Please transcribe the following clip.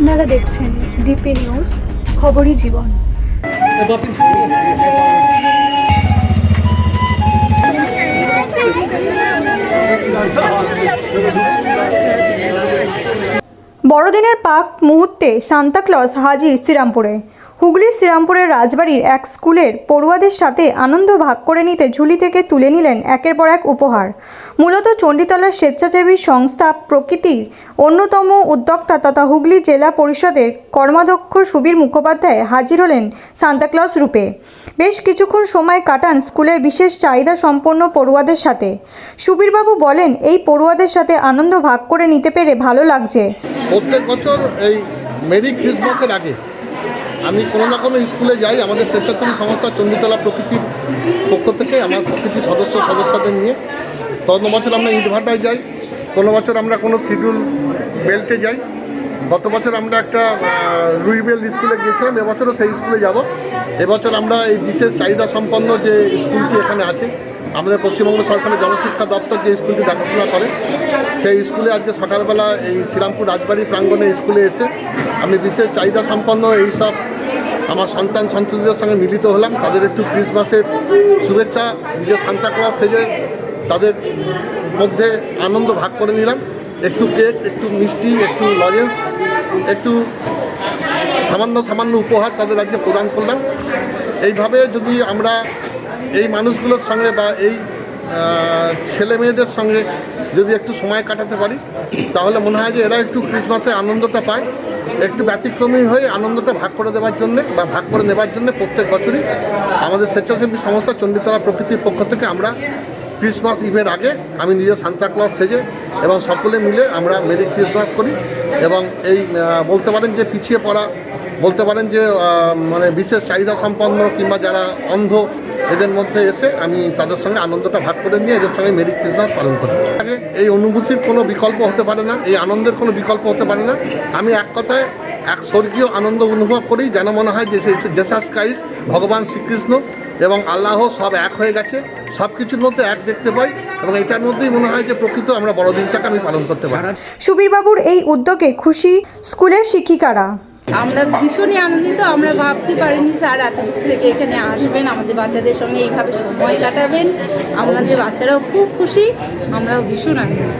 আপনারা দেখছেন DP news, খবরই জীবন। বড়দিনের পাক মুহূর্তে সান্তাক্লজ হাজির শ্রীরামপুরে। হুগলির শ্রীরামপুরের রাজবাড়ির এক স্কুলের পড়ুয়াদের সাথে আনন্দ ভাগ করে নিতে ঝুলি থেকে তুলে নিলেন একের পর এক উপহার। মূলত চণ্ডীতলার স্বেচ্ছাসেবী সংস্থা প্রকৃতির অন্যতম উদ্যোক্তা তথা হুগলি জেলা পরিষদের কর্মাধ্যক্ষ সুবীর মুখোপাধ্যায় হাজির হলেন সান্তাক্লজ রূপে। বেশ কিছুক্ষণ সময় কাটান স্কুলের বিশেষ চাহিদা সম্পন্ন পড়ুয়াদের সাথে। সুবীরবাবু বলেন, এই পড়ুয়াদের সাথে আনন্দ ভাগ করে নিতে পেরে ভালো লাগছে। প্রত্যেক বছর এই মেরি ক্রিসমাসের আগে আমি কোনো না কোনো স্কুলে যাই, আমাদের স্বেচ্ছাসেবী সংস্থা চণ্ডীতলা প্রকৃতির পক্ষ থেকে আমার প্রকৃতির সদস্যদের নিয়ে। কোনো বছর আমরা ইটভাটায় যাই, কোনো বছর আমরা কোনো শিডিউল বেল্টে যাই। গত বছর আমরা একটা রুইবেল স্কুলে গিয়েছিলাম, এবছরও সেই স্কুলে যাব। এবছর আমরা এই বিশেষ চাহিদা সম্পন্ন যে স্কুলটি এখানে আছে, আমাদের পশ্চিমবঙ্গ সরকারের জনশিক্ষা দপ্তর যে স্কুলটি দেখাশোনা করে, সেই স্কুলে আজকে সকালবেলা এই শ্রীরামপুর রাজবাড়ি প্রাঙ্গণে স্কুলে এসে আমি বিশেষ চাহিদা সম্পন্ন এইসব আমার সন্তান সন্ততিদের সঙ্গে মিলিত হলাম। তাদের একটু ক্রিসমাসের শুভেচ্ছা নিজে সান্তাক্লজ সেজে তাদের মধ্যে আনন্দ ভাগ করে নিলাম। একটু কেক, একটু মিষ্টি, একটু লজেন্স, একটু সামান্য উপহার তাদের আজকে প্রদান করলাম। এইভাবে যদি আমরা এই মানুষগুলোর সঙ্গে বা এই ছেলে মেয়েদের সঙ্গে যদি একটু সময় কাটাতে পারি, তাহলে মনে হয় যে এরা একটু ক্রিসমাসে আনন্দটা পায়। একটু ব্যতিক্রমী হয়ে আনন্দটা ভাগ করে দেওয়ার জন্যে বা ভাগ করে নেবার জন্যে প্রত্যেক বছরই আমাদের স্বেচ্ছাসেবী সংস্থা চণ্ডীতলা প্রকৃতির পক্ষ থেকে আমরা ক্রিসমাস ইভের আগে আমি নিজে সান্তাক্লজ সেজে এবং সকলে মিলে আমরা মেরি ক্রিসমাস করি। এবং এই বলতে পারেন যে পিছিয়ে পড়া, বলতে পারেন যে মানে বিশেষ চাহিদা সম্পন্ন কিংবা যারা অন্ধ, এদের মধ্যে এসে আমি তাদের সঙ্গে আনন্দটা ভাগ করে নিয়ে এদের সঙ্গে মেরি ক্রিসমাস পালন করি। আগে এই অনুভূতির কোনো বিকল্প হতে পারে না, এই আনন্দের কোনো বিকল্প হতে পারে না। আমি এক কথায় এক স্বর্গীয় আনন্দ অনুভব করি, যেন মনে হয় যে জেসাস ক্রাইস্ট, ভগবান শ্রীকৃষ্ণ এবং আল্লাহ সব এক হয়ে গেছে, সব কিছুর মধ্যে এক দেখতে পাই এবং এটার মধ্যেই মনে হয় যে প্রকৃত আমরা বড়দিনটাকে আমি পালন করতে পারি। সুবীরবাবুর এই উদ্যোগে খুশি স্কুলের শিক্ষিকারা। আমরা ভীষণই আনন্দিত। আমরা ভাবতে পারিনি স্যার এত দূর থেকে এখানে আসবেন, আমাদের বাচ্চাদের সঙ্গে এইভাবে সময় কাটাবেন। আমাদের বাচ্চারাও খুব খুশি, আমরাও ভীষণ আনন্দিত।